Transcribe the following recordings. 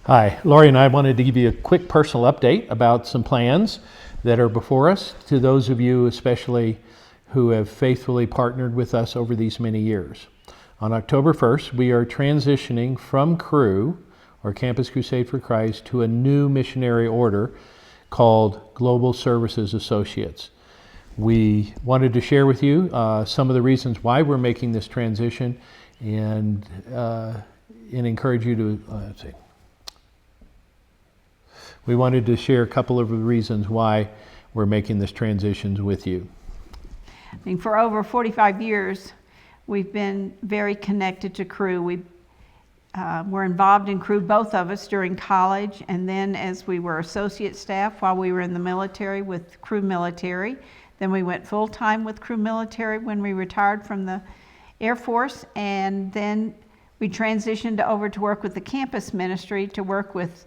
Hi, Lori and I wanted to give you a quick personal update about some plans that are before us, to those of you especially who have faithfully partnered with us over these many years. On October 1st, we are transitioning from Cru, or Campus Crusade for Christ, to a new missionary order called Global Services Associates. We wanted to share with you some of the reasons why we're making this transition and encourage you to, we wanted to share a couple of the reasons why we're making this transition with you. I mean, for over 45 years, we've been very connected to Cru. We were involved in Cru, both of us, during college, and then as we were associate staff while we were in the military with Cru Military. Then we went full-time with Cru Military when we retired from the Air Force, and then we transitioned over to work with the campus ministry, to work with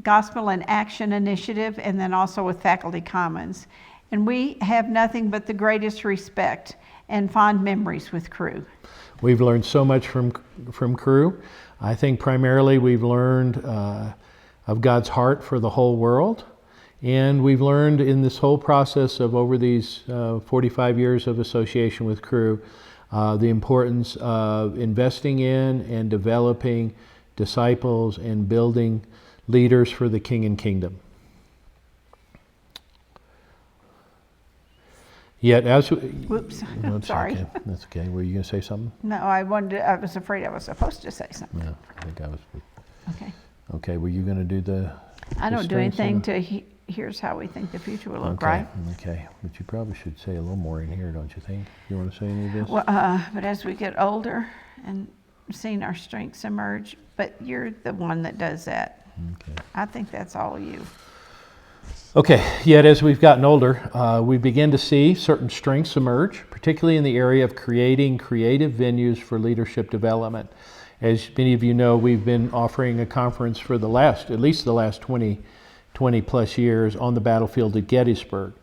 Gospel and Action Initiative, and then also with Faculty Commons. And we have nothing but the greatest respect and fond memories with Cru. We've learned so much from Cru. I think primarily we've learned of God's heart for the whole world. And we've learned in this whole process of over these 45 years of association with Cru, the importance of investing in and developing disciples and building leaders for the King and Kingdom. Yet as Whoops, sorry. Okay. That's okay. Were you going to say something? No, I was afraid I was supposed to say something. Yeah, I think I was. Okay. Okay, were you going to do the... I don't do anything to here's how we think the future will look, okay, right? Okay, but you probably should say a little more in here, don't you think? You want to say any of this? Well, but as we get older and seeing our strengths emerge, but you're the one that does that. Okay. I think that's all you. Okay, yet as we've gotten older, we begin to see certain strengths emerge, particularly in the area of creating creative venues for leadership development. As many of you know, we've been offering a conference for at least the last 20 plus years on the battlefield at Gettysburg.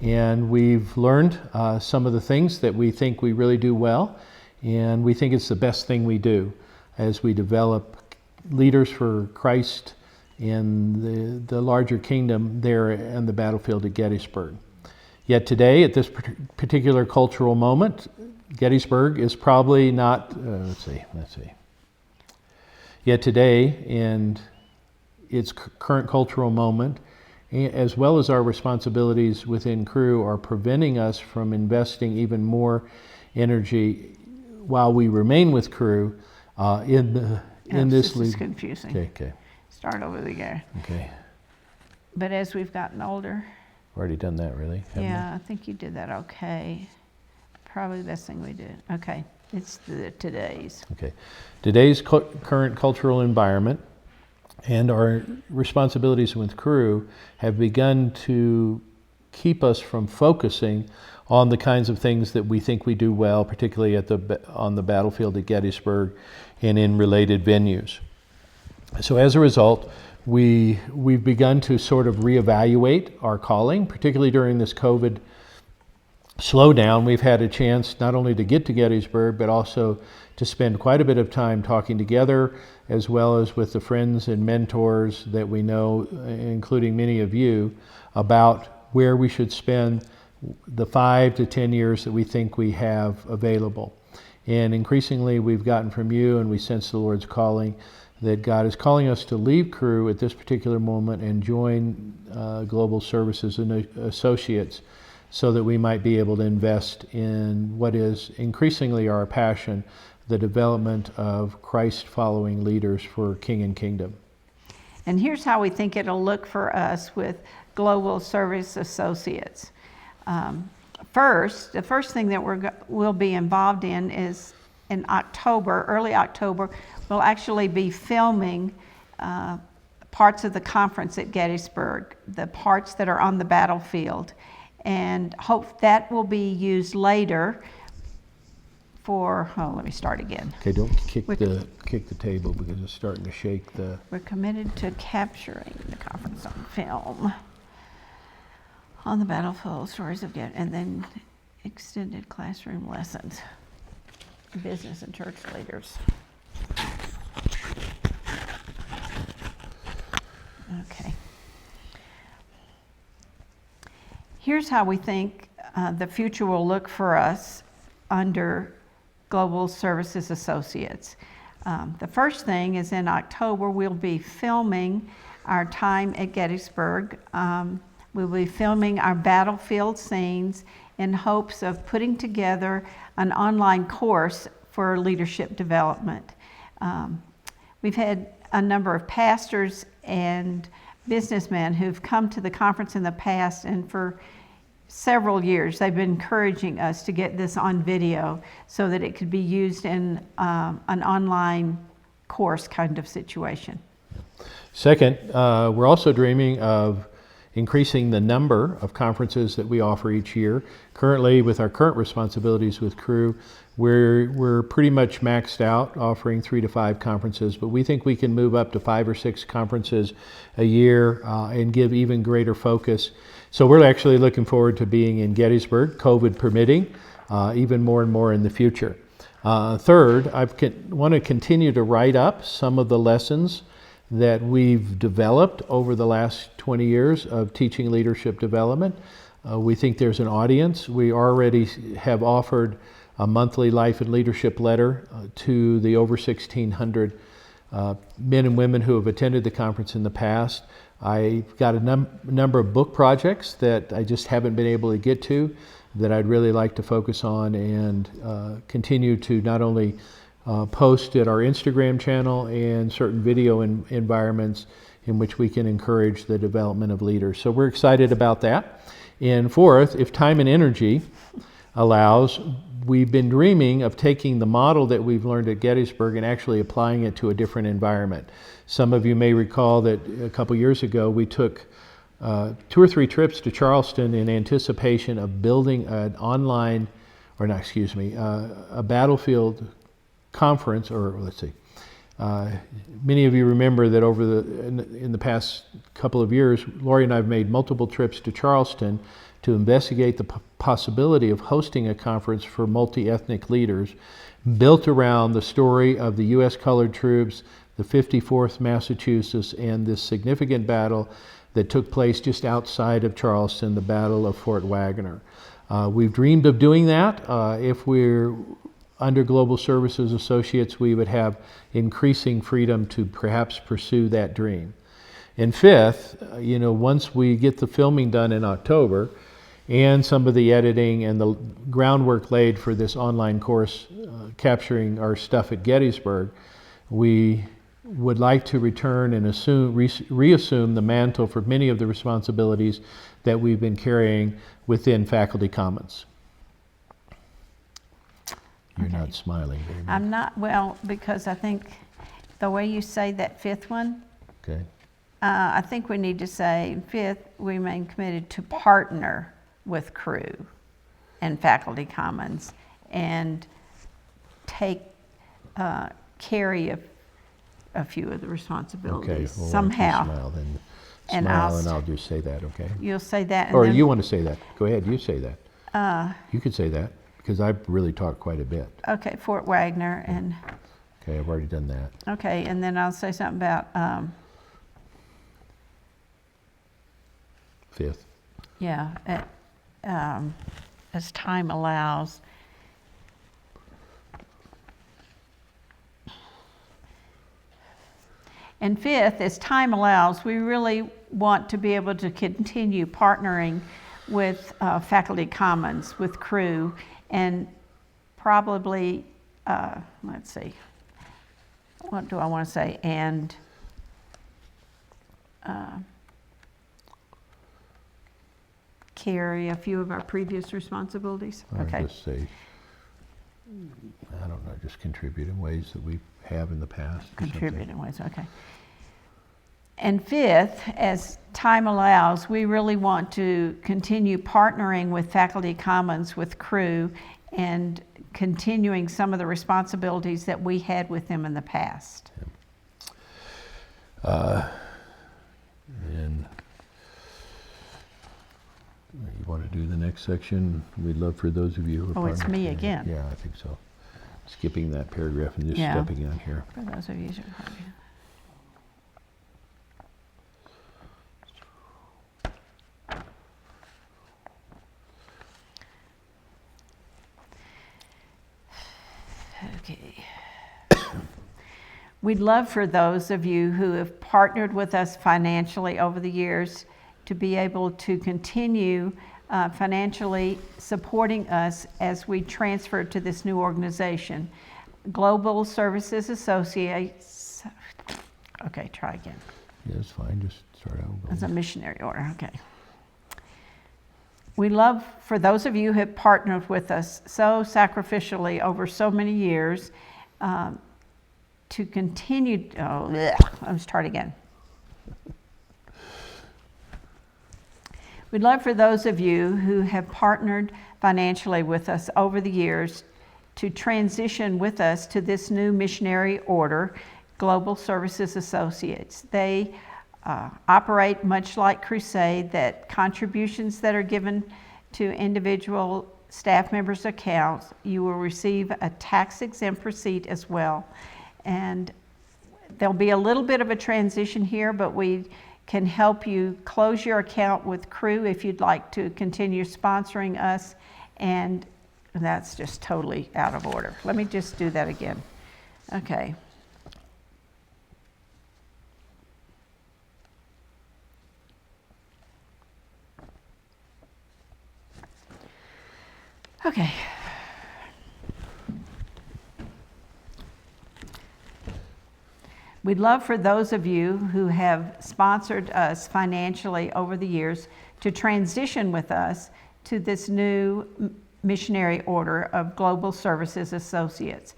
And we've learned some of the things that we think we really do well, and we think it's the best thing we do as we develop leaders for Christ in the larger kingdom there on the battlefield at Gettysburg. Yet today, at this particular cultural moment, Gettysburg is probably not, let's see. Yet today, in its current cultural moment, as well as our responsibilities within Cru, are preventing us from investing even more energy while we remain with Cru in this. This is confusing. Okay. Start over again. Okay. But as we've gotten older. We've already done that, really? Yeah, I think you did that okay. Probably the best thing we did. Okay, it's today's. Okay. Today's current cultural environment and our responsibilities with Cru have begun to keep us from focusing on the kinds of things that we think we do well, particularly on the battlefield at Gettysburg and in related venues. So as a result, we've begun to sort of reevaluate our calling, particularly during this COVID slowdown. We've had a chance not only to get to Gettysburg, but also to spend quite a bit of time talking together, as well as with the friends and mentors that we know, including many of you, about where we should spend the 5 to 10 years that we think we have available. And increasingly, we've gotten from you, and we sense the Lord's calling, that God is calling us to leave Cru at this particular moment and join Global Services Associates, so that we might be able to invest in what is increasingly our passion, the development of Christ-following leaders for King and Kingdom. And here's how we think it'll look for us with Global Service Associates. The first thing that we'll be involved in is in October, early October, we'll actually be filming parts of the conference at Gettysburg, the parts that are on the battlefield, and hope that will be used later for, let me start again. Okay, don't kick the table because it's starting to shake the... We're committed to capturing the conference on film on the battlefield, stories of and then extended classroom lessons, business and church leaders. here's how we think the future will look for us under Global Services Associates. The first thing is in October, we'll be filming our time at Gettysburg. We'll be filming our battlefield scenes in hopes of putting together an online course for leadership development. We've had a number of pastors and businessmen who've come to the conference in the past, and for several years they've been encouraging us to get this on video so that it could be used in an online course kind of situation. Second, we're also dreaming of increasing the number of conferences that we offer each year. Currently, with our current responsibilities with Cru, we're pretty much maxed out, offering 3 to 5 conferences, but we think we can move up to 5 or 6 conferences a year and give even greater focus. So we're actually looking forward to being in Gettysburg, COVID permitting, even more and more in the future. Third, I want to continue to write up some of the lessons that we've developed over the last 20 years of teaching leadership development. We think there's an audience. We already have offered a monthly life and leadership letter to the over 1,600 men and women who have attended the conference in the past. I've got a number of book projects that I just haven't been able to get to that I'd really like to focus on and continue to not only post at our Instagram channel and certain video environments in which we can encourage the development of leaders. So we're excited about that. And fourth, if time and energy allows, we've been dreaming of taking the model that we've learned at Gettysburg and actually applying it to a different environment. Some of you may recall that a couple years ago we took 2 or 3 trips to Charleston in anticipation of building an online, a battlefield conference, or let's see. Many of you remember that in the past couple of years, Lori and I have made multiple trips to Charleston to investigate the possibility of hosting a conference for multi-ethnic leaders built around the story of the U.S. colored troops, the 54th Massachusetts, and this significant battle that took place just outside of Charleston, the Battle of Fort Wagner. We've dreamed of doing that. If we're under Global Services Associates, we would have increasing freedom to perhaps pursue that dream. And fifth, once we get the filming done in October and some of the editing and the groundwork laid for this online course capturing our stuff at Gettysburg, we would like to return and reassume the mantle for many of the responsibilities that we've been carrying within Faculty Commons. You're not smiling very much. I'm not, well, because I think the way you say that fifth one, okay. I think we need to say, fifth, we remain committed to partner with Cru and Faculty Commons and carry a few of the responsibilities okay. Well, somehow. Smile, then And smile, and I'll just say that, okay? You'll say that. And Or then, you want to say that? Go ahead, you say that. You could say that, because I've really talked quite a bit. Okay, Fort Wagner and. Okay, I've already done that. Okay, and then I'll say something about. Fifth. Yeah, as time allows. And fifth, as time allows, we really want to be able to continue partnering with Faculty Commons, with Cru, and probably, let's see, what do I want to say? And carry a few of our previous responsibilities. Okay. Just say, I don't know, just contribute in ways that we have in the past. Contribute in ways, okay. And fifth, as time allows, we really want to continue partnering with Faculty Commons, with Cru, and continuing some of the responsibilities that we had with them in the past. And you want to do the next section? We'd love for those of you who are Oh, it's me again. Yeah, I think so. Skipping that paragraph and just Yeah. stepping in here. For those of you who We'd love for those of you who have partnered with us financially over the years to be able to continue financially supporting us as we transfer to this new organization. Global Services Associates, okay, try again. Yeah, it's fine, just start out. As a missionary order, okay. We love for those of you who have partnered with us so sacrificially over so many years to continue, let's start again. We'd love for those of you who have partnered financially with us over the years to transition with us to this new missionary order, Global Services Associates. They operate much like Crusade, that contributions that are given to individual staff members' accounts, you will receive a tax-exempt receipt as well. And there'll be a little bit of a transition here, but we can help you close your account with Cru if you'd like to continue sponsoring us, and that's just totally out of order. Let me just do that again. Okay. Okay. We'd love for those of you who have sponsored us financially over the years to transition with us to this new missionary order of Global Services Associates.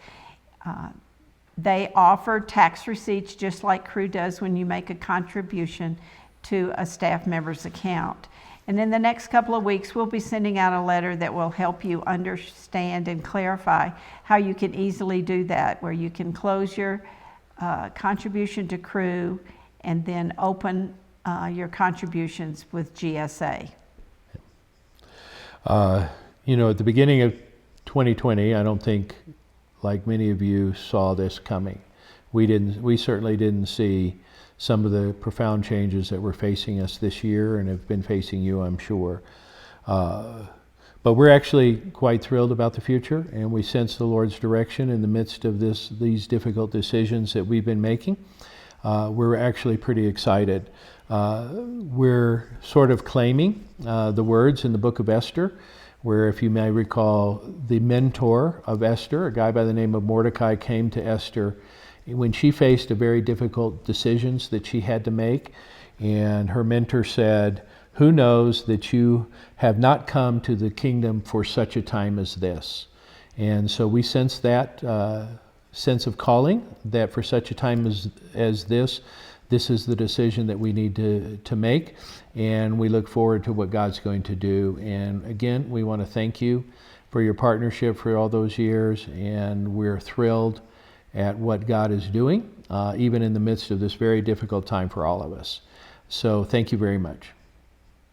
They offer tax receipts just like Cru does when you make a contribution to a staff member's account. And in the next couple of weeks, we'll be sending out a letter that will help you understand and clarify how you can easily do that, where you can close your contribution to Cru and then open your contributions with GSA. You know, at the beginning of 2020, I don't think, like many of you, saw this coming. We certainly didn't see some of the profound changes that were facing us this year and have been facing you, I'm sure. But we're actually quite thrilled about the future, and we sense the Lord's direction in the midst of these difficult decisions that we've been making. We're actually pretty excited. We're sort of claiming the words in the book of Esther, where, if you may recall, the mentor of Esther, a guy by the name of Mordecai, came to Esther when she faced a very difficult decisions that she had to make, and her mentor said, "Who knows that you have not come to the kingdom for such a time as this?" And so we sense that sense of calling, that for such a time as this is the decision that we need to make, and we look forward to what God's going to do. And again, we want to thank you for your partnership for all those years, and we're thrilled at what God is doing, even in the midst of this very difficult time for all of us. So thank you very much.